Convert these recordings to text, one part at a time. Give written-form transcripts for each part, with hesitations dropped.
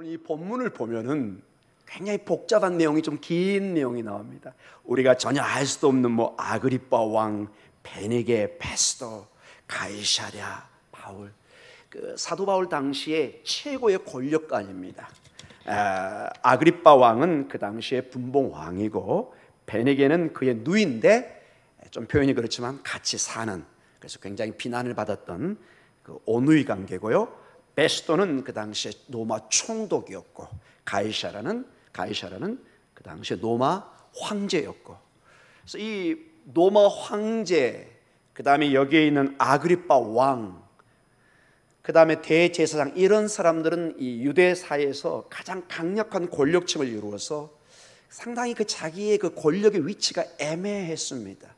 이 본문을 보면은 굉장히 복잡한 내용이 좀 긴 내용이 나옵니다. 우리가 전혀 알 수도 없는 아그리빠 왕, 베네게, 페스도, 가이사랴, 바울. 사도 바울 당시에 최고의 권력관입니다. 아그리빠 왕은 그 당시에 분봉 왕이고, 베네게는 그의 누이인데 좀 표현이 그렇지만 같이 사는, 그래서 굉장히 비난을 받았던 그 오누이 관계고요. 베스도는 그 당시에 로마 총독이었고, 가이사라는 그 당시에 로마 황제였고, 그래서 이 로마 황제, 그 다음에 여기에 있는 아그리빠 왕, 그 다음에 대제사장, 이런 사람들은 이 유대 사회에서 가장 강력한 권력층을 이루어서 상당히 자기의 그 권력의 위치가 애매했습니다.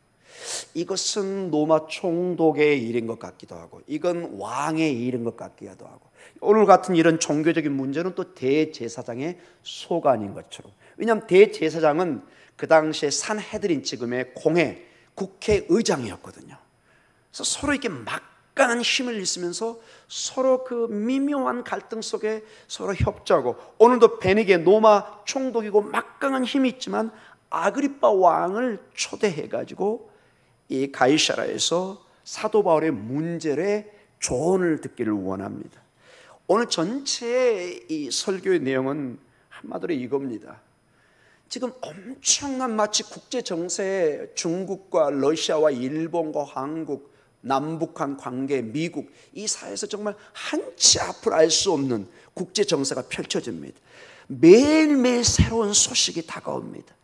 이것은 로마 총독의 일인 것 같기도 하고, 이건 왕의 일인 것 같기도 하고, 오늘 같은 이런 종교적인 문제는 또 대제사장의 소관인 것처럼. 왜냐하면 대제사장은 그 당시에 산헤드린, 지금의 공회, 국회의장이었거든요. 그래서 서로 이렇게 막강한 힘을 있으면서 서로 그 미묘한 갈등 속에 서로 협조하고, 오늘도 베네게 로마 총독이고 막강한 힘이 있지만 아그리빠 왕을 초대해가지고 이 가이사라에서 사도 바울의 문제를 조언을 듣기를 원합니다. 오늘 전체의 이 설교의 내용은 한마디로 이겁니다. 지금 엄청난 마치 국제 정세에 중국과 러시아와 일본과 한국, 남북한 관계, 미국, 이 사회에서 정말 한치 앞을 알 수 없는 국제 정세가 펼쳐집니다. 매일매일 새로운 소식이 다가옵니다.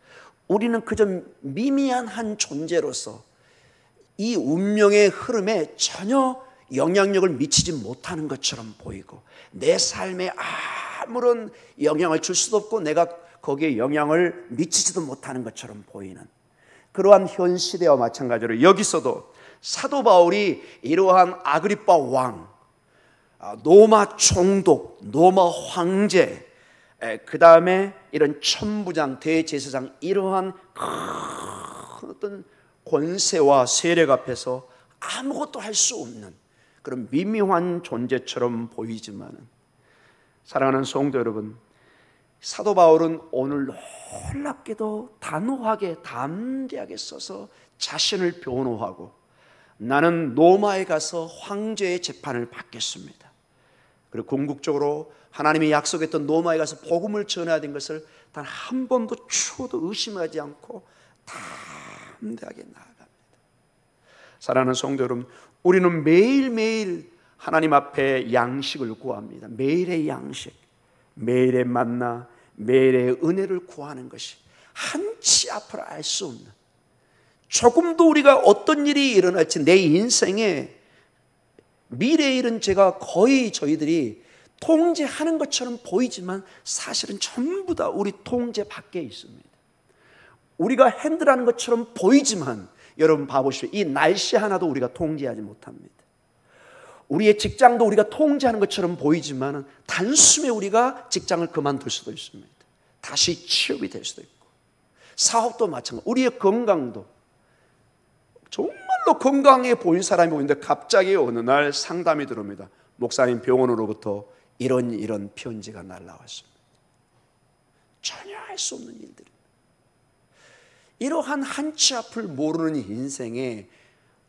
우리는 그저 미미한 한 존재로서 이 운명의 흐름에 전혀 영향력을 미치지 못하는 것처럼 보이고, 내 삶에 아무런 영향을 줄 수도 없고 내가 거기에 영향을 미치지도 못하는 것처럼 보이는 그러한 현 시대와 마찬가지로 여기서도 사도 바울이 이러한 아그리빠 왕, 로마 총독, 로마 황제, 그 다음에 이런 천부장, 대제사장, 이러한 큰 어떤 권세와 세력 앞에서 아무것도 할 수 없는 그런 미묘한 존재처럼 보이지만, 사랑하는 성도 여러분, 사도 바울은 오늘 놀랍게도 단호하게 담대하게 써서 자신을 변호하고, 나는 로마에 가서 황제의 재판을 받겠습니다. 그리고 궁극적으로 하나님이 약속했던 로마에 가서 복음을 전해야 된 것을 단 한 번도 추호도 의심하지 않고 담대하게 나아갑니다. 사랑하는 성도 여러분, 우리는 매일매일 하나님 앞에 양식을 구합니다. 매일의 양식, 매일의 만나, 매일의 은혜를 구하는 것이 한치 앞을 알 수 없는, 조금도 우리가 어떤 일이 일어날지 내 인생에 미래의 일은 제가 거의 저희들이 통제하는 것처럼 보이지만 사실은 전부 다 우리 통제 밖에 있습니다. 우리가 핸들하는 것처럼 보이지만 여러분 봐보십시오. 이 날씨 하나도 우리가 통제하지 못합니다. 우리의 직장도 우리가 통제하는 것처럼 보이지만 단숨에 우리가 직장을 그만둘 수도 있습니다. 다시 취업이 될 수도 있고, 사업도 마찬가지. 우리의 건강도 정말로 건강해 보인 사람이 보이는데 갑자기 어느 날 상담이 들어옵니다. 목사님, 병원으로부터 이런 편지가 날라왔습니다. 전혀 할 수 없는 일들입니다. 이러한 한치 앞을 모르는 인생에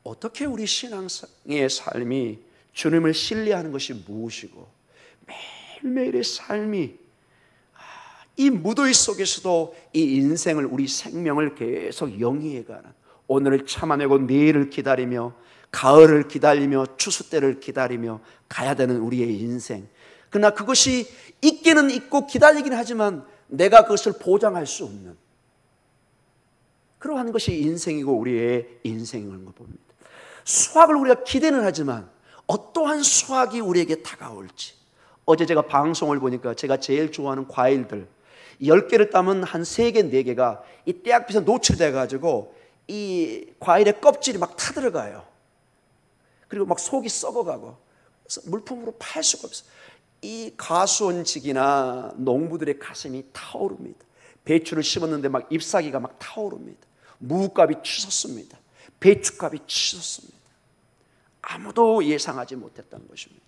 어떻게 우리 신앙의 삶이 주님을 신뢰하는 것이 무엇이고, 매일매일의 삶이 이 무더위 속에서도 이 인생을, 우리 생명을 계속 영위해가는, 오늘을 참아내고 내일을 기다리며 가을을 기다리며 추수 때를 기다리며 가야 되는 우리의 인생. 그러나 그것이 있기는 있고 기다리긴 하지만 내가 그것을 보장할 수 없는 그러한 것이 인생이고 우리의 인생인 것 봅니다. 수확을 우리가 기대는 하지만 어떠한 수확이 우리에게 다가올지. 어제 제가 방송을 보니까 제가 제일 좋아하는 과일들 10개를 따면 한 3개, 4개가 이 떼약빛에 노출돼가지고 이 과일의 껍질이 막 타들어가요. 그리고 막 속이 썩어가고, 그래서 물품으로 팔 수가 없어요. 이 가수원직이나 농부들의 가슴이 타오릅니다. 배추를 심었는데 막 잎사귀가 막 타오릅니다. 무값이 치솟습니다. 배추값이 치솟습니다. 아무도 예상하지 못했던 것입니다.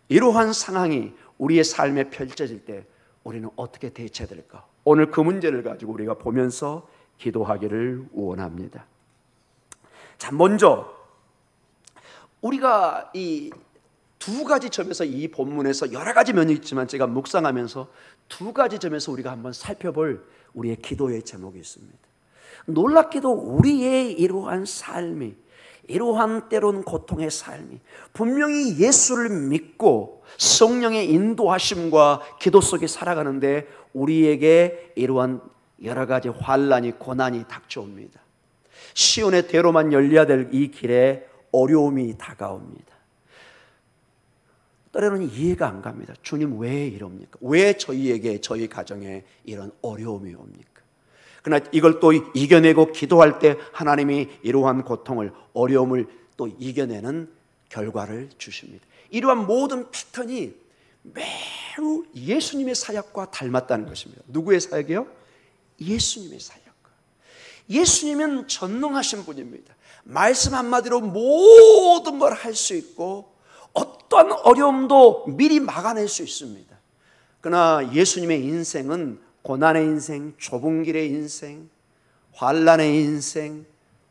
이러한 상황이 우리의 삶에 펼쳐질 때 우리는 어떻게 대처해야 될까? 오늘 그 문제를 가지고 우리가 보면서 기도하기를 원합니다. 자, 먼저 우리가 이 두 가지 점에서 이 본문에서 여러 가지 면이 있지만 제가 묵상하면서 두 가지 점에서 우리가 한번 살펴볼 우리의 기도의 제목이 있습니다. 놀랍게도 우리의 이러한 삶이, 이러한 때론 고통의 삶이 분명히 예수를 믿고 성령의 인도하심과 기도 속에 살아가는데 우리에게 이러한 여러 가지 환난이, 고난이 닥쳐옵니다. 시온의 대로만 열려야 될 이 길에 어려움이 다가옵니다. 때로는 이해가 안 갑니다. 주님 왜 이럽니까? 왜 저희에게, 저희 가정에 이런 어려움이 옵니까? 그러나 이걸 또 이겨내고 기도할 때 하나님이 이러한 고통을, 어려움을 또 이겨내는 결과를 주십니다. 이러한 모든 패턴이 매우 예수님의 사역과 닮았다는 것입니다. 누구의 사역이요? 예수님의 사역과. 예수님은 전능하신 분입니다. 말씀 한마디로 모든 걸 할 수 있고 어떤 어려움도 미리 막아낼 수 있습니다. 그러나 예수님의 인생은 고난의 인생, 좁은 길의 인생, 환난의 인생,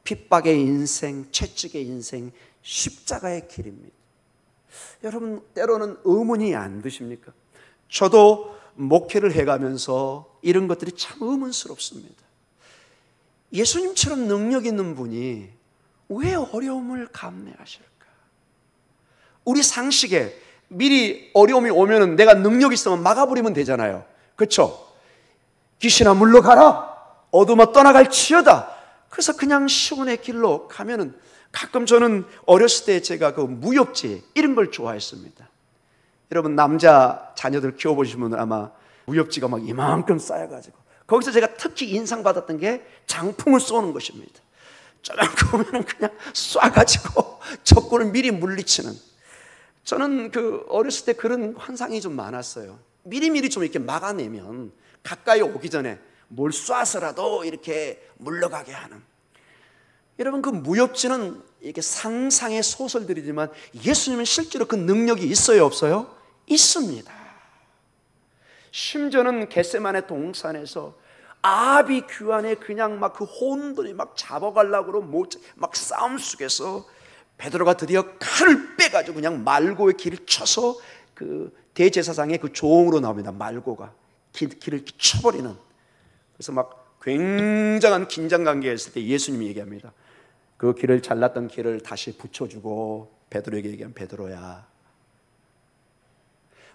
핍박의 인생, 채찍의 인생, 십자가의 길입니다. 여러분 때로는 의문이 안 드십니까? 저도 목회를 해가면서 이런 것들이 참 의문스럽습니다. 예수님처럼 능력 있는 분이 왜 어려움을 감내하실까? 우리 상식에 미리 어려움이 오면 내가 능력 있으면 막아버리면 되잖아요. 그렇죠? 귀신아 물러가라, 어둠아 떠나갈지어다. 그래서 그냥 시온의 길로 가면은, 가끔 저는 어렸을 때 제가 그 무협지 이런 걸 좋아했습니다. 여러분 남자 자녀들 키워보신 분은 아마 무협지가 막 이만큼 쌓여가지고 거기서 제가 특히 인상받았던 게 장풍을 쏘는 것입니다. 저만큼 보면 그냥 쏴가지고 적군을 미리 물리치는, 저는 그 어렸을 때 그런 환상이 좀 많았어요. 미리미리 좀 이렇게 막아내면 가까이 오기 전에 뭘 쏴서라도 이렇게 물러가게 하는. 여러분 그 무협지는 이렇게 상상의 소설들이지만 예수님은 실제로 그 능력이 있어요, 없어요? 있습니다. 심지어는 겟세마네 동산에서 아비 규환에 그냥 막 그 혼돈이 막 잡아가려고 막 싸움 속에서 베드로가 드디어 칼을 빼가지고 그냥 말고의 길을 쳐서 그 대제사장의 그 종으로 나옵니다. 말고가 길을 쳐버리는. 그래서 막 굉장한 긴장 관계였을 때 예수님이 얘기합니다. 그 길을 잘랐던 길을 다시 붙여주고 베드로에게 얘기하면, 베드로야,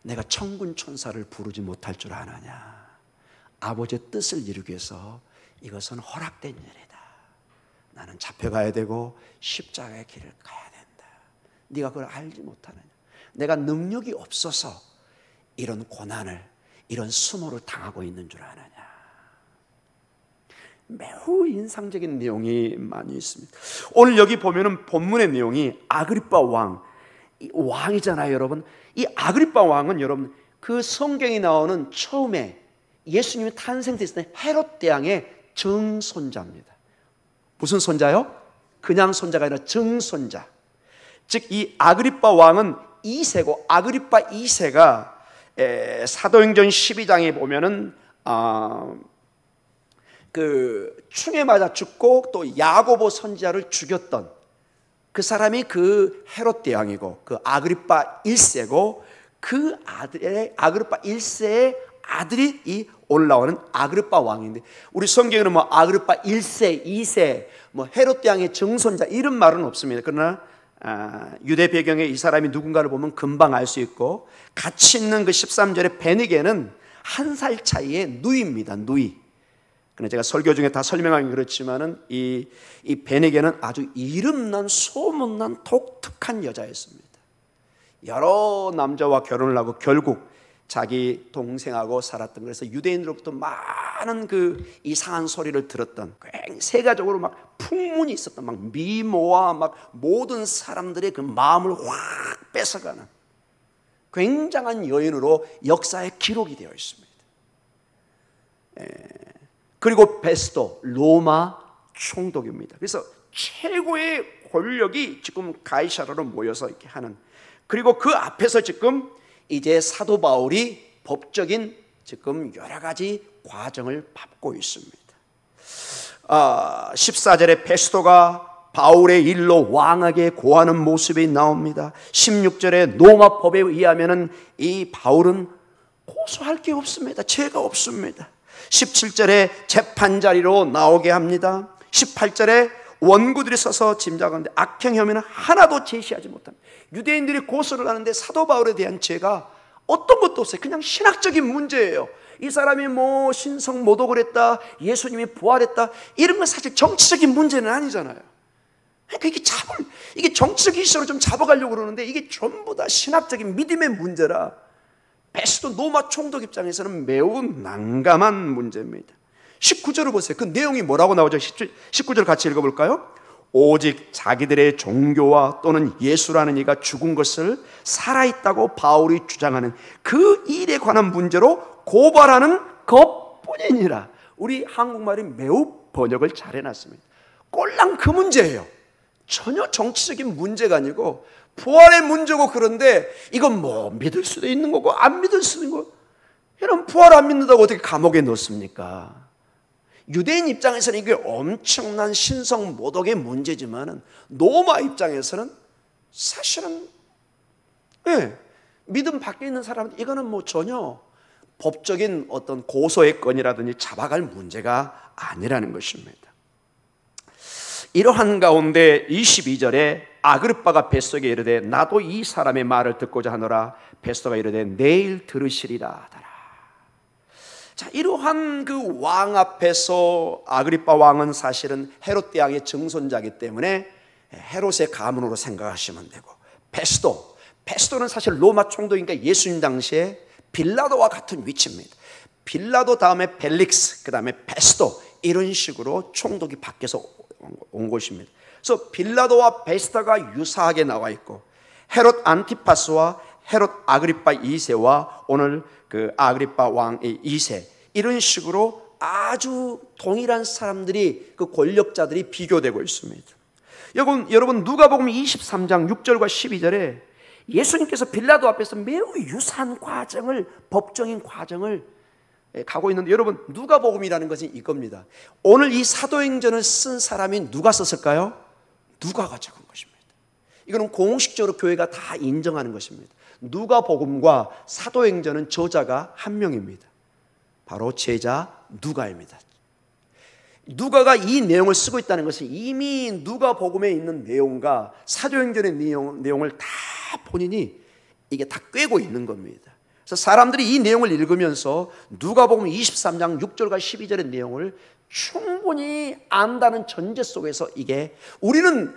내가 천군 천사를 부르지 못할 줄 아느냐? 아버지의 뜻을 이루기 위해서 이것은 허락된 일이다. 나는 잡혀가야 되고 십자가의 길을 가야 된다. 네가 그걸 알지 못하느냐? 내가 능력이 없어서 이런 고난을, 이런 수모를 당하고 있는 줄 아느냐? 매우 인상적인 내용이 많이 있습니다. 오늘 여기 보면은 본문의 내용이 아그리빠 왕, 왕이잖아요, 여러분. 이 아그리빠 왕은 여러분 그 성경이 나오는 처음에 예수님이 탄생됐을 때 헤롯 대왕의 증손자입니다. 무슨 손자요? 그냥 손자가 아니라 증손자. 즉 이 아그리빠 왕은 2세고, 아그리빠 2세가 사도행전 12장에 보면은 그 충에 맞아 죽고 또 야고보 선지자를 죽였던 그 사람이 그 헤롯 대왕이고, 그 아그리빠 1세고, 그 아들의 아그리빠 1세의 아들이 이 올라오는 아그리빠 왕인데, 우리 성경에는 뭐 아그리빠 1세, 2세, 뭐 헤롯 대왕의 증손자 이런 말은 없습니다. 그러나 유대 배경에 이 사람이 누군가를 보면 금방 알 수 있고, 같이 있는 그 13절의 베니게는 1살 차이의 누이입니다. 누이. 그러나 제가 설교 중에 다 설명하기 그렇지만은 이 베니게는 아주 이름난 소문난 독특한 여자였습니다. 여러 남자와 결혼을 하고 결국 자기 동생하고 살았던, 그래서 유대인으로부터 많은 그 이상한 소리를 들었던, 세가적으로 막 풍문이 있었던, 막 미모와 막 모든 사람들의 그 마음을 확 뺏어가는 굉장한 여인으로 역사에 기록이 되어 있습니다. 그리고 베스도 로마 총독입니다. 그래서 최고의 권력이 지금 가이사라로 모여서 이렇게 하는, 그리고 그 앞에서 지금 이제 사도 바울이 법적인 지금 여러 가지 과정을 밟고 있습니다. 14절에 페스토가 바울의 일로 왕에게 고하는 모습이 나옵니다. 16절에 로마법에 의하면 이 바울은 고소할 게 없습니다. 죄가 없습니다. 17절에 재판 자리로 나오게 합니다. 18절에 원고들이 서서 짐작하는데 악행 혐의는 하나도 제시하지 못합니다. 유대인들이 고소를 하는데 사도 바울에 대한 죄가 어떤 것도 없어요. 그냥 신학적인 문제예요. 이 사람이 뭐 신성 모독을 했다, 예수님이 부활했다, 이런 건 사실 정치적인 문제는 아니잖아요. 그러니까 이게 정치적 이슈로 좀 잡아가려고 그러는데 이게 전부 다 신학적인 믿음의 문제라 베스도 로마 총독 입장에서는 매우 난감한 문제입니다. 19절을 보세요. 그 내용이 뭐라고 나오죠? 19절 같이 읽어볼까요? 오직 자기들의 종교와 또는 예수라는 이가 죽은 것을 살아있다고 바울이 주장하는 그 일에 관한 문제로 고발하는 것뿐이니라. 우리 한국말이 매우 번역을 잘 해놨습니다. 꼴랑 그 문제예요. 전혀 정치적인 문제가 아니고 부활의 문제고, 그런데 이건 뭐 믿을 수도 있는 거고 안 믿을 수도 있는 거고, 이런 부활 안 믿는다고 어떻게 감옥에 넣습니까? 유대인 입장에서는 이게 엄청난 신성 모독의 문제지만은 로마 입장에서는 사실은 믿음 밖에 있는 사람은 이거는 뭐 전혀 법적인 어떤 고소의 건이라든지 잡아갈 문제가 아니라는 것입니다. 이러한 가운데 22절에 아그리빠가 베스토에게 이르되 나도 이 사람의 말을 듣고자 하노라. 베스토가 이르되 내일 들으시리라 하더라. 자, 이러한 그 왕 앞에서 아그리빠 왕은 사실은 헤롯 대왕의 증손자이기 때문에 헤롯의 가문으로 생각하시면 되고, 베스토는 사실 로마 총독이니까 예수님 당시에 빌라도와 같은 위치입니다. 빌라도 다음에 벨릭스, 그 다음에 베스토, 이런 식으로 총독이 바뀌어서 온 것입니다. 그래서 빌라도와 베스토가 유사하게 나와 있고, 헤롯 안티파스와 헤롯 아그리빠 2세와 오늘 그 아그리빠 왕의 2세, 이런 식으로 아주 동일한 사람들이, 그 권력자들이 비교되고 있습니다. 여러분 누가복음 23장 6절과 12절에 예수님께서 빌라도 앞에서 매우 유사한 과정을, 법적인 과정을 가고 있는데, 여러분 누가복음이라는 것은 이겁니다. 오늘 이 사도행전을 쓴 사람이 누가 썼을까요? 누가가 적은 것입니다. 이거는 공식적으로 교회가 다 인정하는 것입니다. 누가복음과 사도행전은 저자가 한 명입니다. 바로 제자 누가입니다. 누가가 이 내용을 쓰고 있다는 것은 이미 누가복음에 있는 내용과 사도행전의 내용을 다 본인이 이게 다 꿰고 있는 겁니다. 그래서 사람들이 이 내용을 읽으면서 누가복음 23장 6절과 12절의 내용을 충분히 안다는 전제 속에서, 이게 우리는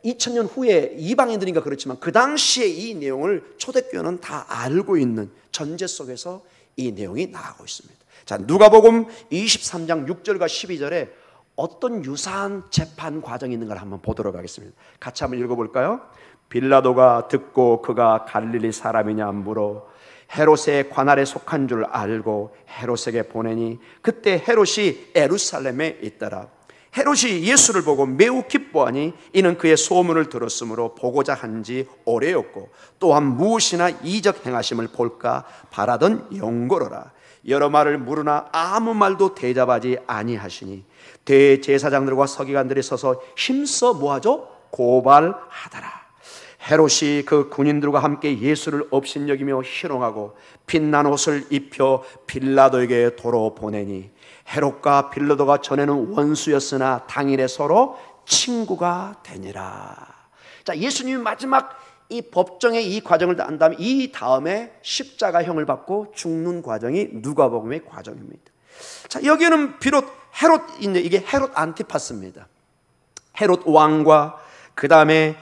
2000년 후에 이방인들이니까 그렇지만 그 당시에 이 내용을 초대교회는 다 알고 있는 전제 속에서 이 내용이 나가고 있습니다. 자, 누가복음 23장 6절과 12절에 어떤 유사한 재판 과정이 있는가를 한번 보도록 하겠습니다. 같이 한번 읽어볼까요? 빌라도가 듣고 그가 갈릴리 사람이냐 물어 헤롯의 관할에 속한 줄 알고 헤롯에게 보내니 그때 헤롯이 예루살렘에 있더라. 헤롯이 예수를 보고 매우 기뻐하니 이는 그의 소문을 들었으므로 보고자 한지 오래였고 또한 무엇이나 이적 행하심을 볼까 바라던 영고로라. 여러 말을 물으나 아무 말도 대답하지 아니하시니 대제사장들과 서기관들이 서서 힘써 뭐하죠? 고발하더라. 헤롯이 그 군인들과 함께 예수를 업신여기며 희롱하고 빛난 옷을 입혀 빌라도에게 도로 보내니 헤롯과 빌라도가 전에는 원수였으나 당일에 서로 친구가 되니라. 자, 예수님이 마지막 이 법정의 이 과정을 한 다음에 이 다음에 십자가형을 받고 죽는 과정이 누가복음의 과정입니다. 자, 여기는 비록 헤롯인데 이게 헤롯 안티파스입니다. 헤롯 왕과 그 다음에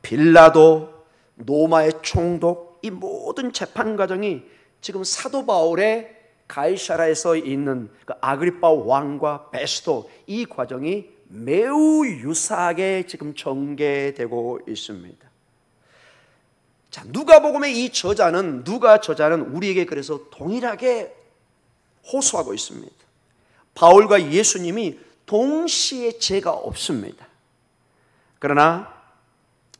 빌라도, 로마의 총독, 이 모든 재판 과정이 지금 사도 바울의 가이사라에서 있는 그 아그리빠 왕과 베스토, 이 과정이 매우 유사하게 지금 전개되고 있습니다. 자, 누가복음의 이 저자는 우리에게 그래서 동일하게 호소하고 있습니다. 바울과 예수님이 동시에 죄가 없습니다. 그러나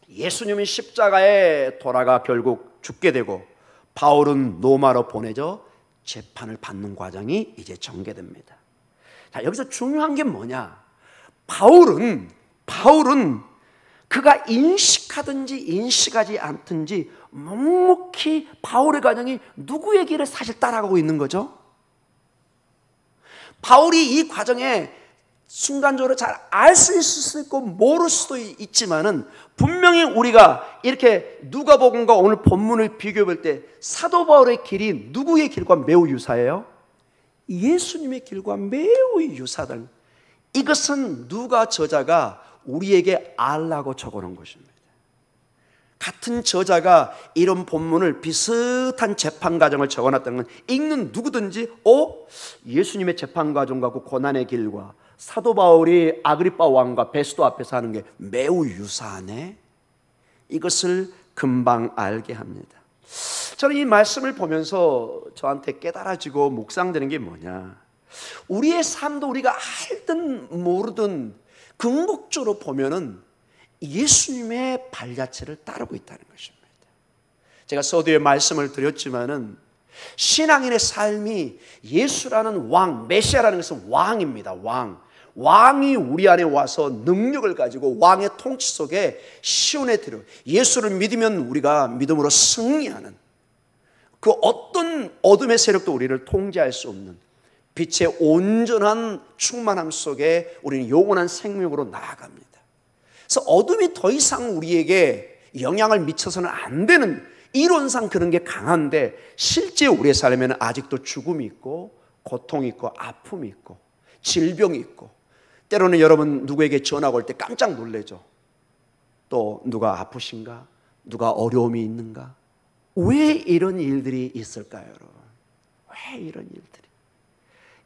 예수님이 십자가에 돌아가 결국 죽게 되고 바울은 로마로 보내져 재판을 받는 과정이 이제 전개됩니다. 자, 여기서 중요한 게 뭐냐? 바울은 그가 인식하든지 인식하지 않든지 묵묵히 바울의 과정이 누구의 길을 사실 따라가고 있는 거죠? 바울이 이 과정에 순간적으로 잘 알 수 있을 수도 있고 모를 수도 있지만은 분명히 우리가 이렇게 누가복음과 오늘 본문을 비교해 볼 때 사도 바울의 길이 누구의 길과 매우 유사해요? 예수님의 길과 매우 유사하다. 이것은 누가 저자가 우리에게 알라고 적어놓은 것입니다. 같은 저자가 이런 본문을 비슷한 재판 과정을 적어놨다는 건 읽는 누구든지 예수님의 재판 과정과 그 고난의 길과 사도 바울이 아그리빠 왕과 베스도 앞에서 하는 게 매우 유사하네. 이것을 금방 알게 합니다. 저는 이 말씀을 보면서 저한테 깨달아지고 묵상되는 게 뭐냐, 우리의 삶도 우리가 알든 모르든 궁극적으로 보면은 예수님의 발자취를 따르고 있다는 것입니다. 제가 서두에 말씀을 드렸지만은 신앙인의 삶이 예수라는 왕, 메시아라는 것은 왕입니다. 왕이 우리 안에 와서 능력을 가지고 왕의 통치 속에 시온에 들어 예수를 믿으면 우리가 믿음으로 승리하는, 그 어떤 어둠의 세력도 우리를 통제할 수 없는 빛의 온전한 충만함 속에 우리는 영원한 생명으로 나아갑니다. 그래서 어둠이 더 이상 우리에게 영향을 미쳐서는 안 되는, 이론상 그런 게 강한데 실제 우리의 삶에는 아직도 죽음이 있고 고통이 있고 아픔이 있고 질병이 있고, 때로는 여러분 누구에게 전화가 올 때 깜짝 놀라죠. 또 누가 아프신가? 누가 어려움이 있는가? 왜 이런 일들이 있을까요, 여러분? 왜 이런 일들이?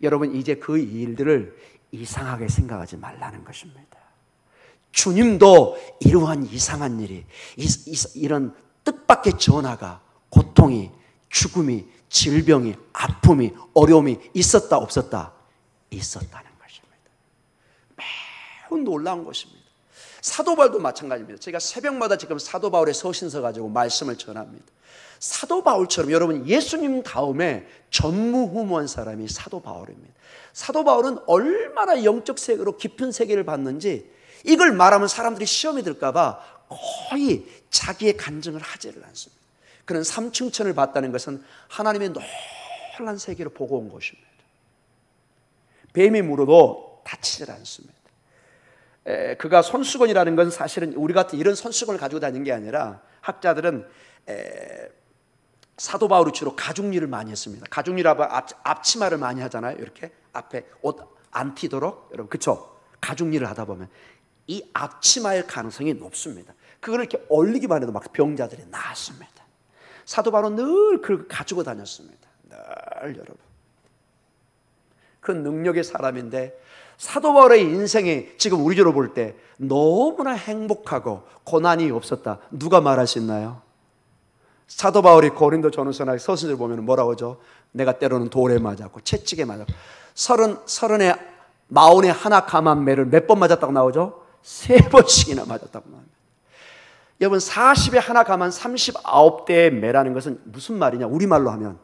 여러분, 이제 그 일들을 이상하게 생각하지 말라는 것입니다. 주님도 이러한 이상한 일이, 이런 뜻밖의 전화가, 고통이, 죽음이, 질병이, 아픔이, 어려움이 있었다 없었다? 있었다는 것입니다. 매우 놀라운 것입니다. 사도 바울도 마찬가지입니다. 제가 새벽마다 지금 사도 바울의 서신서 가지고 말씀을 전합니다. 사도 바울처럼 여러분 예수님 다음에 전무후무한 사람이 사도 바울입니다. 사도 바울은 얼마나 영적 세계로 깊은 세계를 봤는지 이걸 말하면 사람들이 시험에 들까 봐 거의 자기의 간증을 하지를 않습니다. 그는 삼층천을 봤다는 것은 하나님의 놀란 세계를 보고 온 것입니다. 뱀이 물어도 다치질 않습니다. 그가 손수건이라는 건 사실은 우리 같은 이런 손수건을 가지고 다니는 게 아니라, 학자들은 사도 바울이 주로 가죽 일을 많이 했습니다. 가죽 일하면 앞치마를 많이 하잖아요. 이렇게 앞에 옷 안 튀도록, 여러분 그렇죠? 가죽 일을 하다 보면 이 앞치마일 가능성이 높습니다. 그걸 이렇게 올리기만 해도 막 병자들이 나았습니다. 사도 바울은 늘 그걸 가지고 다녔습니다. 늘 여러분. 그 능력의 사람인데 사도 바울의 인생이 지금 우리로 볼 때 너무나 행복하고 고난이 없었다. 누가 말할 수 있나요? 사도 바울이 고린도 전후서나 서신을 보면 뭐라고 하죠? 내가 때로는 돌에 맞았고 채찍에 맞았고 마흔에 하나 감한 매를 몇 번 맞았다고 나오죠? 3번씩이나 맞았다고 나옵니다. 여러분 40에 하나 감한 39대의 매라는 것은 무슨 말이냐? 우리말로 하면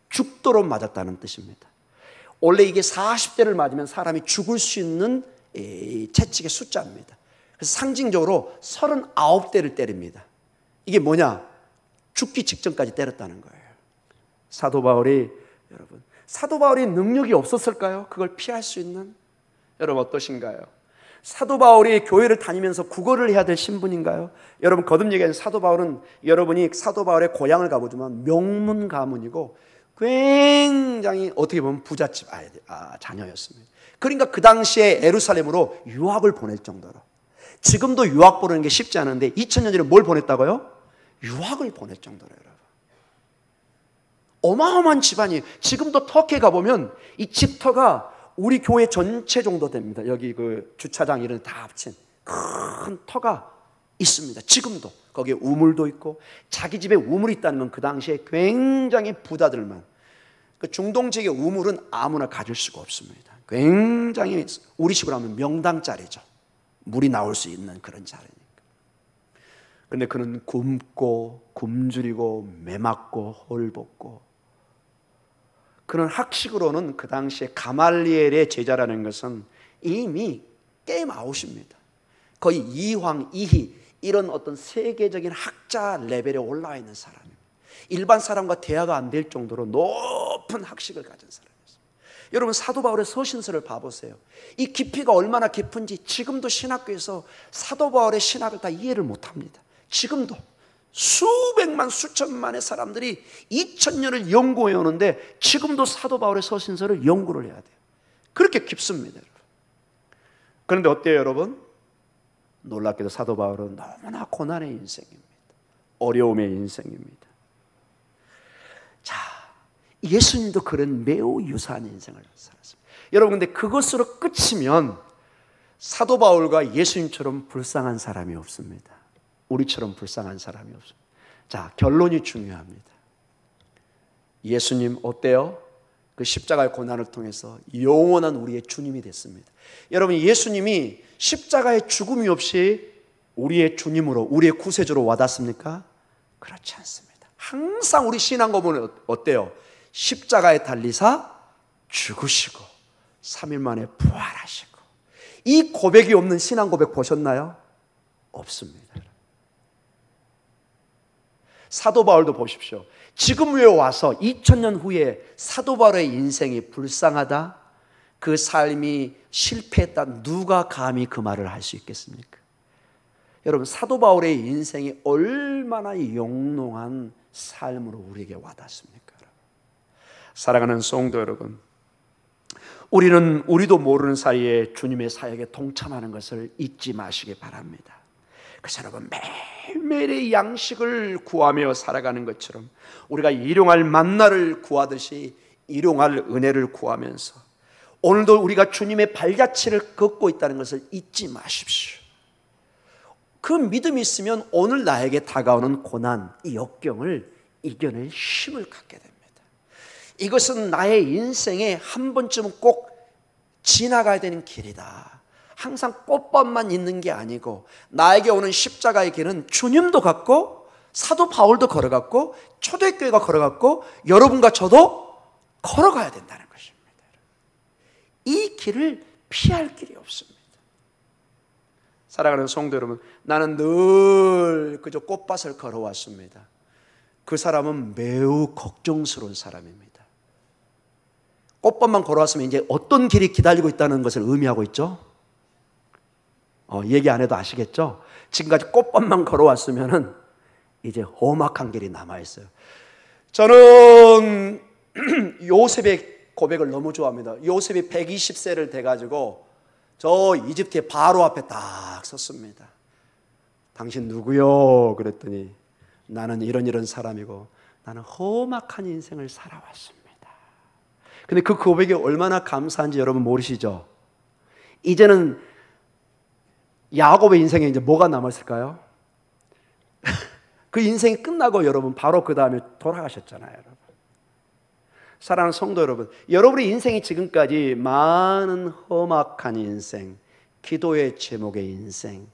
죽도록 맞았다는 뜻입니다. 원래 이게 40대를 맞으면 사람이 죽을 수 있는 채찍의 숫자입니다. 그래서 상징적으로 39대를 때립니다. 이게 뭐냐? 죽기 직전까지 때렸다는 거예요. 사도 바울이 능력이 없었을까요? 그걸 피할 수 있는? 여러분 어떠신가요? 사도 바울이 교회를 다니면서 구걸을 해야 될 신분인가요? 여러분 거듭 얘기하는 사도 바울은, 여러분이 사도 바울의 고향을 가보지만 명문 가문이고 굉장히 어떻게 보면 부잣집 자녀였습니다. 그러니까 그 당시에 예루살렘으로 유학을 보낼 정도로, 지금도 유학 보내는 게 쉽지 않은데 2000년 전에 뭘 보냈다고요? 유학을 보낼 정도로. 여러분 어마어마한 집안이에요. 지금도 터키에 가보면 이 집터가 우리 교회 전체 정도 됩니다. 여기 그 주차장 이런 다 합친 큰 터가 있습니다. 지금도 거기에 우물도 있고, 자기 집에 우물이 있다는 건 그 당시에 굉장히 부자들만, 그 중동 지역의 우물은 아무나 가질 수가 없습니다. 굉장히 우리식으로 하면 명당 자리죠. 물이 나올 수 있는 그런 자리니까. 그런데 그는 굶고 굶주리고 매맞고 헐벗고, 그는 학식으로는 그 당시에 가말리엘의 제자라는 것은 이미 게임 아웃입니다. 거의 이황, 이희 이런 어떤 세계적인 학자 레벨에 올라와 있는 사람입니다. 일반 사람과 대화가 안 될 정도로 높은 학식을 가진 사람이었습니다. 여러분, 사도 바울의 서신서를 봐보세요. 이 깊이가 얼마나 깊은지 지금도 신학교에서 사도 바울의 신학을 다 이해를 못합니다. 지금도 수백만 수천만의 사람들이 2000년을 연구해 오는데 지금도 사도 바울의 서신서를 연구를 해야 돼요. 그렇게 깊습니다, 여러분. 그런데 어때요, 여러분? 놀랍게도 사도 바울은 너무나 고난의 인생입니다. 어려움의 인생입니다. 자, 예수님도 그런 매우 유사한 인생을 살았습니다. 여러분, 근데 그것으로 끝이면 사도 바울과 예수님처럼 불쌍한 사람이 없습니다. 우리처럼 불쌍한 사람이 없습니다. 자, 결론이 중요합니다. 예수님 어때요? 그 십자가의 고난을 통해서 영원한 우리의 주님이 됐습니다. 여러분, 예수님이 십자가의 죽음이 없이 우리의 주님으로, 우리의 구세주로 와닿습니까? 그렇지 않습니다. 항상 우리 신앙 고백은 어때요? 십자가에 달리사 죽으시고 3일 만에 부활하시고. 이 고백이 없는 신앙 고백 보셨나요? 없습니다. 사도 바울도 보십시오. 지금 왜 와서 2000년 후에 사도 바울의 인생이 불쌍하다, 그 삶이 실패했다, 누가 감히 그 말을 할 수 있겠습니까? 여러분, 사도 바울의 인생이 얼마나 영롱한 삶으로 우리에게 와닿습니까? 사랑하는 성도 여러분, 우리도 모르는 사이에 주님의 사역에 동참하는 것을 잊지 마시기 바랍니다. 그래서 여러분, 매일매일의 양식을 구하며 살아가는 것처럼 우리가 일용할 만나를 구하듯이 일용할 은혜를 구하면서 오늘도 우리가 주님의 발자취를 걷고 있다는 것을 잊지 마십시오. 그 믿음이 있으면 오늘 나에게 다가오는 고난, 이 역경을 이겨낼 힘을 갖게 됩니다. 이것은 나의 인생에 한 번쯤은 꼭 지나가야 되는 길이다. 항상 꽃밭만 있는 게 아니고 나에게 오는 십자가의 길은 주님도 갔고 사도 바울도 걸어갔고 초대교회가 걸어갔고 여러분과 저도 걸어가야 된다는 것입니다. 이 길을 피할 길이 없습니다. 사랑하는 성도 여러분, 나는 늘 그저 꽃밭을 걸어왔습니다. 그 사람은 매우 걱정스러운 사람입니다. 꽃밭만 걸어왔으면 이제 어떤 길이 기다리고 있다는 것을 의미하고 있죠? 얘기 안 해도 아시겠죠? 지금까지 꽃밭만 걸어왔으면 이제 험악한 길이 남아있어요. 저는 요셉의 고백을 너무 좋아합니다. 요셉이 120세를 돼가지고 저 이집트의 바로 앞에 딱 섰습니다. 당신 누구요? 그랬더니 나는 이런 사람이고 나는 험악한 인생을 살아왔습니다. 근데 그 고백이 얼마나 감사한지 여러분 모르시죠? 이제는 야곱의 인생에 이제 뭐가 남았을까요? 그 인생이 끝나고 여러분 바로 그 다음에 돌아가셨잖아요, 여러분. 사랑하는 성도 여러분, 여러분의 인생이 지금까지 많은 험악한 인생, 기도의 제목의 인생,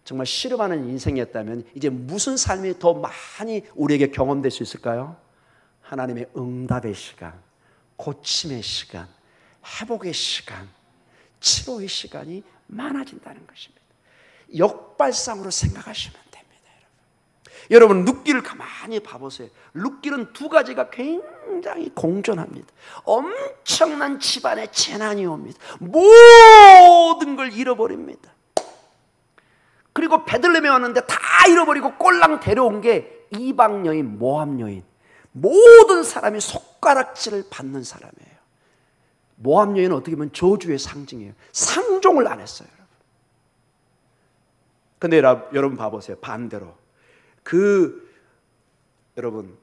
정말 씨름하는 인생이었다면 이제 무슨 삶이 더 많이 우리에게 경험될 수 있을까요? 하나님의 응답의 시간, 고침의 시간, 회복의 시간, 치료의 시간이 많아진다는 것입니다. 역발상으로 생각하시면 됩니다. 여러분, 룻기를 가만히 봐보세요. 룻기는 두 가지가 굉장히 공존합니다. 엄청난 집안에 재난이 옵니다. 모든 걸 잃어버립니다. 그리고 베들레헴에 왔는데 다 잃어버리고 꼴랑 데려온 게 이방 여인, 모압 여인, 모든 사람이 손가락질을 받는 사람이에요. 모압 여인은 어떻게 보면 저주의 상징이에요. 상종을 안 했어요, 여러분. 근데 여러분 봐보세요. 반대로 여러분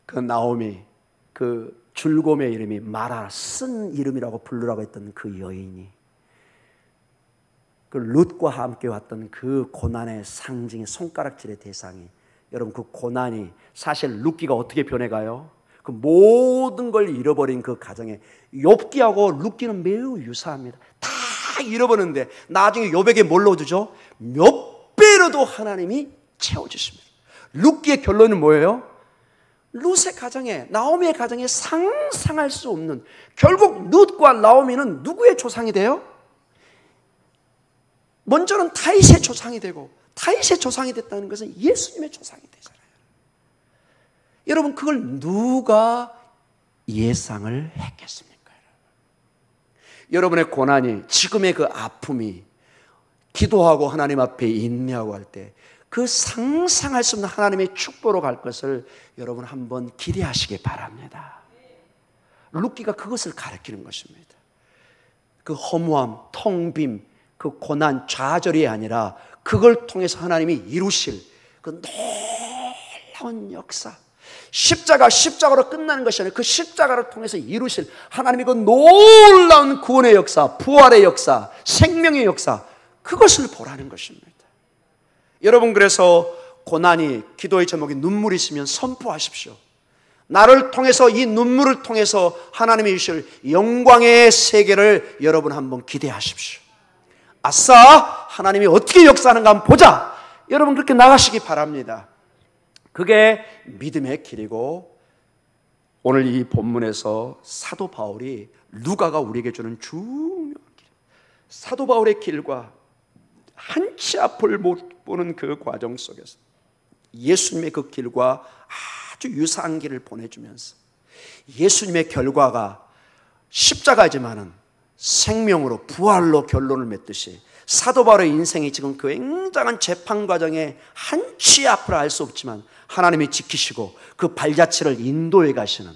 그 나오미, 그 줄곰의 이름이 마라, 쓴 이름이라고 부르라고 했던 그 여인이, 그 룻과 함께 왔던 그 고난의 상징의 손가락질의 대상이, 여러분 그 고난이 사실 룻기가 어떻게 변해가요? 그 모든 걸 잃어버린 그 가정에 욥기하고 룻기는 매우 유사합니다. 다 잃어버렸는데 나중에 요백에 뭘 넣어주죠? 몇 배로도 하나님이 채워주십니다. 룻기의 결론은 뭐예요? 룻의 가정에, 나오미의 가정에 상상할 수 없는, 결국 룻과 나오미는 누구의 조상이 돼요? 먼저는 다윗의 조상이 되고, 다윗의 조상이 됐다는 것은 예수님의 조상이 되잖아요. 여러분, 그걸 누가 예상을 했겠습니까? 여러분의 고난이, 지금의 그 아픔이 기도하고 하나님 앞에 인내하고 할 때 그 상상할 수 없는 하나님의 축복으로 갈 것을 여러분 한번 기대하시기 바랍니다. 룻기가 그것을 가르치는 것입니다. 그 허무함, 텅 빔, 그 고난, 좌절이 아니라 그걸 통해서 하나님이 이루실 그 놀라운 역사, 십자가로 끝나는 것이 아니라 그 십자가를 통해서 이루실 하나님의 그 놀라운 구원의 역사, 부활의 역사, 생명의 역사, 그것을 보라는 것입니다. 여러분, 그래서 고난이, 기도의 제목이 눈물이시면 선포하십시오. 나를 통해서, 이 눈물을 통해서 하나님이 주실 영광의 세계를 여러분 한번 기대하십시오. 아싸, 하나님이 어떻게 역사하는가 한번 보자. 여러분 그렇게 나가시기 바랍니다. 그게 믿음의 길이고, 오늘 이 본문에서 사도 바울이, 누가가 우리에게 주는 중요한 길, 사도 바울의 길과 한치 앞을 못 보는 그 과정 속에서 예수님의 그 길과 아주 유사한 길을 보내주면서 예수님의 결과가 십자가지만은 생명으로, 부활로 결론을 맺듯이 사도 바울의 인생이 지금 그 굉장한 재판 과정에 한치 앞을 알 수 없지만 하나님이 지키시고 그 발자취를 인도해 가시는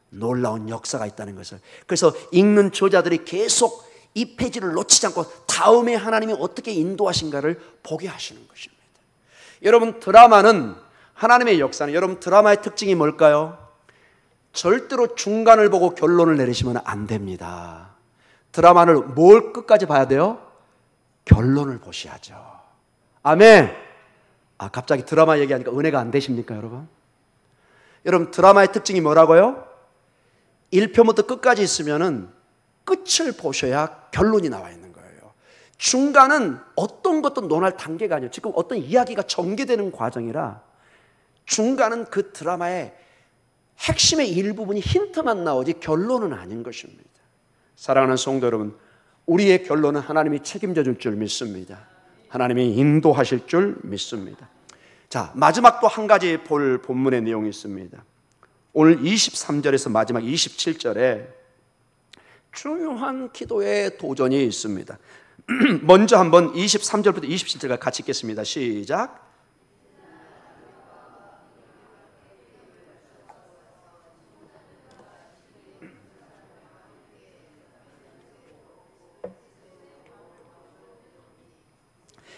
놀라운 역사가 있다는 것을, 그래서 읽는 저자들이 계속 이 페이지를 놓치지 않고 다음에 하나님이 어떻게 인도하신가를 보게 하시는 것입니다. 여러분, 드라마는, 하나님의 역사는, 여러분 드라마의 특징이 뭘까요? 절대로 중간을 보고 결론을 내리시면 안 됩니다. 드라마를 뭘 끝까지 봐야 돼요? 결론을 보셔야죠. 아멘. 갑자기 드라마 얘기하니까 은혜가 안 되십니까, 여러분? 여러분, 드라마의 특징이 뭐라고요? 1편부터 끝까지 있으면은 끝을 보셔야 결론이 나와 있는 거예요. 중간은 어떤 것도 논할 단계가 아니에요. 지금 어떤 이야기가 전개되는 과정이라 중간은 그 드라마의 핵심의 일부분이 힌트만 나오지 결론은 아닌 것입니다. 사랑하는 성도 여러분, 우리의 결론은 하나님이 책임져 줄 줄 믿습니다. 하나님이 인도하실 줄 믿습니다. 자, 마지막 또 한 가지 볼 본문의 내용이 있습니다. 오늘 23절에서 마지막 27절에 중요한 기도의 도전이 있습니다. 먼저 한번 23절부터 27절까지 같이 읽겠습니다. 시작.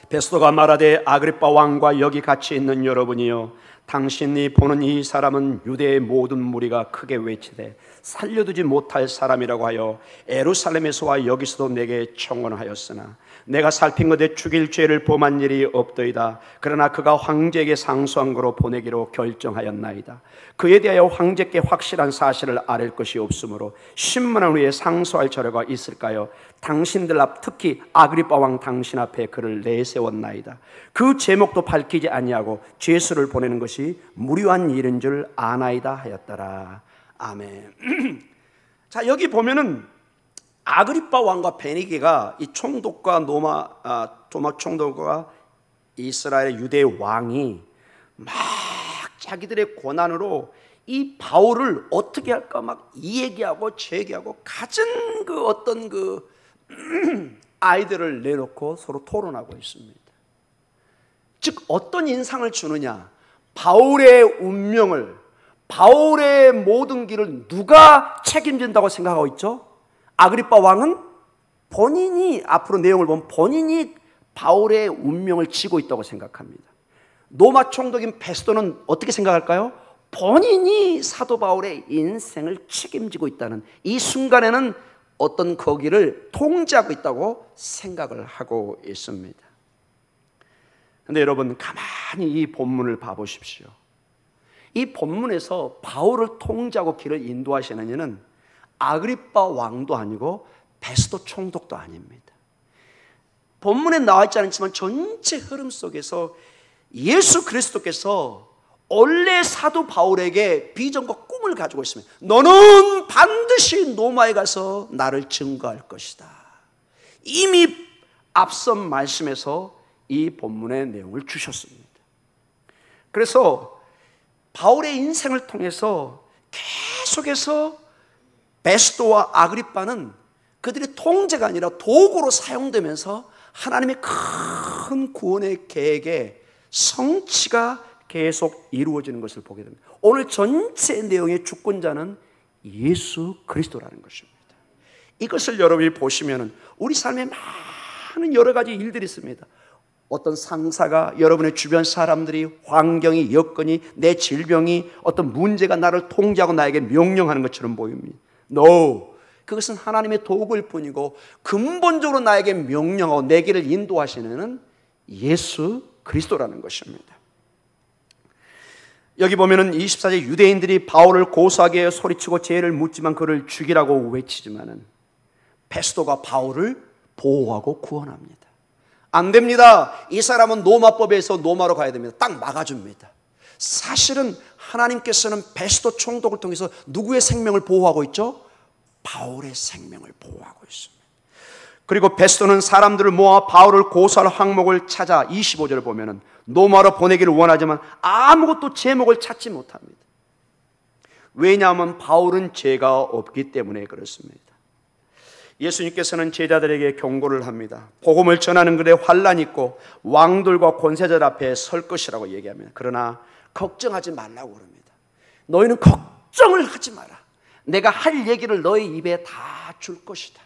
베스도가 말하되, 아그리빠 왕과 여기 같이 있는 여러분이여, 당신이 보는 이 사람은 유대의 모든 무리가 크게 외치되 살려두지 못할 사람이라고 하여 예루살렘에서와 여기서도 내게 청원하였으나 내가 살핀 것에 죽일 죄를 범한 일이 없더이다. 그러나 그가 황제에게 상소한 거로 보내기로 결정하였나이다. 그에 대하여 황제께 확실한 사실을 아릴 것이 없으므로 신문한 후에 상소할 자료가 있을까요? 당신들 앞, 특히 아그리빠 왕 당신 앞에 그를 내세웠나이다. 그 제목도 밝히지 아니하고 죄수를 보내는 것이 무료한 일인 줄 아나이다 하였더라. 아멘. 자, 여기 보면은 아그리빠 왕과 베니게가, 이 총독과 도마 총독과 이스라엘 유대 왕이 막 자기들의 고난으로 이 바울을 어떻게 할까 막 이 얘기하고 저 얘기하고 갖은 그 어떤 그 아이디어를 내놓고 서로 토론하고 있습니다. 즉 어떤 인상을 주느냐, 바울의 운명을, 바울의 모든 길을 누가 책임진다고 생각하고 있죠? 아그리빠 왕은 본인이, 앞으로 내용을 보면 본인이 바울의 운명을 쥐고 있다고 생각합니다. 로마 총독인 베스도는 어떻게 생각할까요? 본인이 사도 바울의 인생을 책임지고 있다는, 이 순간에는 어떤 거기를 통제하고 있다고 생각을 하고 있습니다. 그런데 여러분, 가만히 이 본문을 봐보십시오. 이 본문에서 바울을 통제하고 길을 인도하시는 이는 아그리빠 왕도 아니고 베스도 총독도 아닙니다. 본문에 나와 있지 않지만 전체 흐름 속에서 예수 그리스도께서 원래 사도 바울에게 비전과 꿈을 가지고 있습니다. 너는 반드시 로마에 가서 나를 증거할 것이다. 이미 앞선 말씀에서 이 본문의 내용을 주셨습니다. 그래서 바울의 인생을 통해서 계속해서 베스도와 아그리빠는 그들의 통제가 아니라 도구로 사용되면서 하나님의 큰 구원의 계획에 성취가 계속 이루어지는 것을 보게 됩니다. 오늘 전체 내용의 주권자는 예수 그리스도라는 것입니다. 이것을 여러분이 보시면 우리 삶에 많은 여러 가지 일들이 있습니다. 어떤 상사가, 여러분의 주변 사람들이, 환경이, 여건이, 내 질병이, 어떤 문제가 나를 통제하고 나에게 명령하는 것처럼 보입니다. No, 그것은 하나님의 도구일 뿐이고 근본적으로 나에게 명령하고 내 길을 인도하시는 예수 그리스도라는 것입니다. 여기 보면은 24절 유대인들이 바울을 고소하게 하여 소리치고 죄를 묻지만 그를 죽이라고 외치지만은 베스도가 바울을 보호하고 구원합니다. 안 됩니다. 이 사람은 로마법에서 로마로 가야 됩니다. 딱 막아줍니다. 사실은 하나님께서는 베스도 총독을 통해서 누구의 생명을 보호하고 있죠? 바울의 생명을 보호하고 있습니다. 그리고 베스도는 사람들을 모아 바울을 고소할 항목을 찾아 25절을 보면은 로마로 보내기를 원하지만 아무것도 제목을 찾지 못합니다. 왜냐하면 바울은 죄가 없기 때문에 그렇습니다. 예수님께서는 제자들에게 경고를 합니다. 복음을 전하는 글에 환난이 있고 왕들과 권세자들 앞에 설 것이라고 얘기합니다. 그러나 걱정하지 말라고 그럽니다. 너희는 걱정을 하지 마라. 내가 할 얘기를 너희 입에 다 줄 것이다.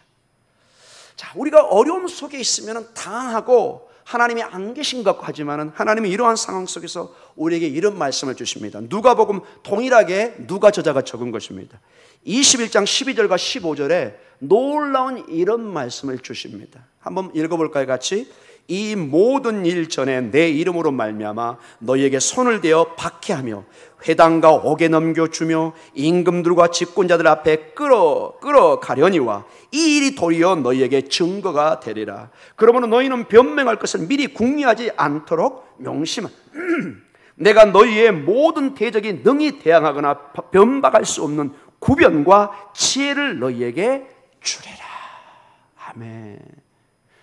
자, 우리가 어려움 속에 있으면 당하고 하나님이 안 계신 것 같고 하지만 하나님이 이러한 상황 속에서 우리에게 이런 말씀을 주십니다. 누가복음 동일하게 누가 저자가 적은 것입니다. 21장 12절과 15절에 놀라운 이런 말씀을 주십니다. 한번 읽어볼까요, 같이? 이 모든 일 전에 내 이름으로 말미암아 너희에게 손을 대어 박해하며 회당과 옥에 넘겨주며 임금들과 집권자들 앞에 끌어가려니와 이 일이 도리어 너희에게 증거가 되리라. 그러므로 너희는 변명할 것을 미리 궁리하지 않도록 명심하라. 내가 너희의 모든 대적이 능히 대항하거나 변박할 수 없는 구변과 지혜를 너희에게 주리라. 아멘.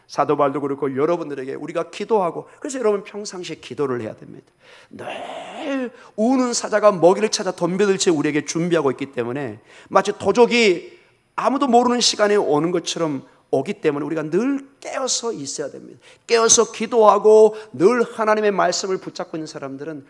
사도 바울도 그렇고 여러분들에게 우리가 기도하고, 그래서 여러분 평상시에 기도를 해야 됩니다. 늘 우는 사자가 먹이를 찾아 덤벼들채 우리에게 준비하고 있기 때문에 마치 도적이 아무도 모르는 시간에 오는 것처럼 오기 때문에 우리가 늘 깨어서 있어야 됩니다. 깨어서 기도하고 늘 하나님의 말씀을 붙잡고 있는 사람들은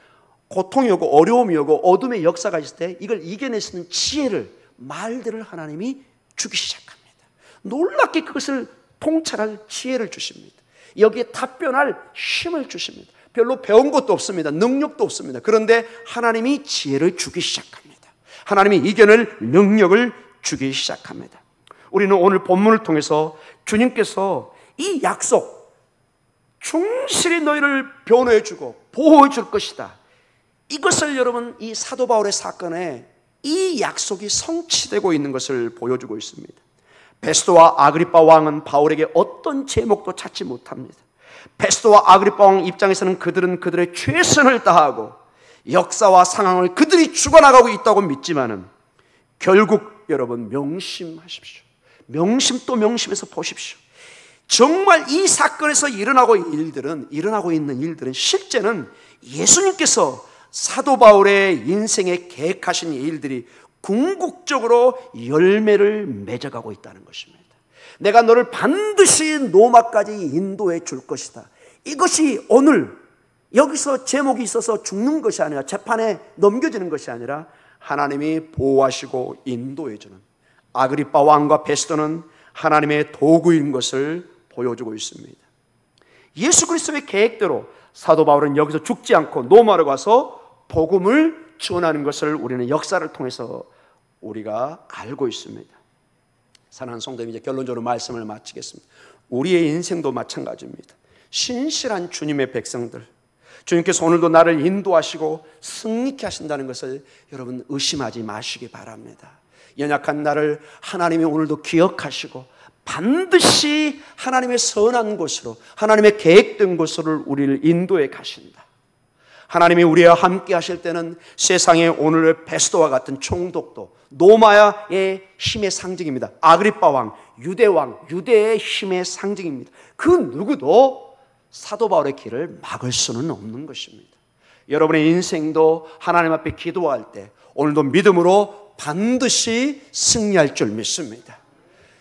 고통이 오고 어려움이 오고 어둠의 역사가 있을 때 이걸 이겨낼 수 있는 지혜를, 말들을 하나님이 주기 시작합니다. 놀랍게 그것을 통찰할 지혜를 주십니다. 여기에 답변할 힘을 주십니다. 별로 배운 것도 없습니다. 능력도 없습니다. 그런데 하나님이 지혜를 주기 시작합니다. 하나님이 이겨낼 능력을 주기 시작합니다. 우리는 오늘 본문을 통해서 주님께서 이 약속, 충실히 너희를 변호해 주고 보호해 줄 것이다, 이것을 여러분 이 사도 바울의 사건에 이 약속이 성취되고 있는 것을 보여주고 있습니다. 베스도와 아그리빠 왕은 바울에게 어떤 제목도 찾지 못합니다. 베스도와 아그리빠 왕 입장에서는 그들은 그들의 최선을 다하고 역사와 상황을 그들이 죽어나가고 있다고 믿지만은 결국 여러분 명심하십시오. 명심 또 명심해서 보십시오. 정말 이 사건에서 일어나고 있는 일들은 실제는 예수님께서 사도 바울의 인생에 계획하신 일들이 궁극적으로 열매를 맺어가고 있다는 것입니다. 내가 너를 반드시 로마까지 인도해 줄 것이다. 이것이 오늘 여기서 제목이 있어서 죽는 것이 아니라 재판에 넘겨지는 것이 아니라 하나님이 보호하시고 인도해 주는, 아그리빠 왕과 베스도는 하나님의 도구인 것을 보여주고 있습니다. 예수 그리스도의 계획대로 사도 바울은 여기서 죽지 않고 로마로 가서 복음을 전하는 것을 우리는 역사를 통해서 우리가 알고 있습니다. 사랑하는 성도님, 이제 결론적으로 말씀을 마치겠습니다. 우리의 인생도 마찬가지입니다. 신실한 주님의 백성들, 주님께서 오늘도 나를 인도하시고 승리케 하신다는 것을 여러분 의심하지 마시기 바랍니다. 연약한 나를 하나님이 오늘도 기억하시고 반드시 하나님의 선한 곳으로, 하나님의 계획된 곳으로 우리를 인도해 가신다. 하나님이 우리와 함께 하실 때는 세상의 오늘의 베스도와 같은 총독도 노마야의 힘의 상징입니다. 아그리빠 왕, 유대 왕, 유대의 힘의 상징입니다. 그 누구도 사도 바울의 길을 막을 수는 없는 것입니다. 여러분의 인생도 하나님 앞에 기도할 때 오늘도 믿음으로 반드시 승리할 줄 믿습니다.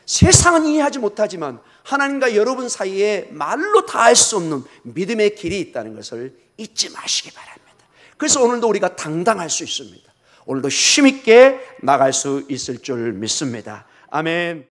세상은 이해하지 못하지만 하나님과 여러분 사이에 말로 다 할 수 없는 믿음의 길이 있다는 것을 잊지 마시기 바랍니다. 그래서 오늘도 우리가 당당할 수 있습니다. 오늘도 힘있게 나갈 수 있을 줄 믿습니다. 아멘.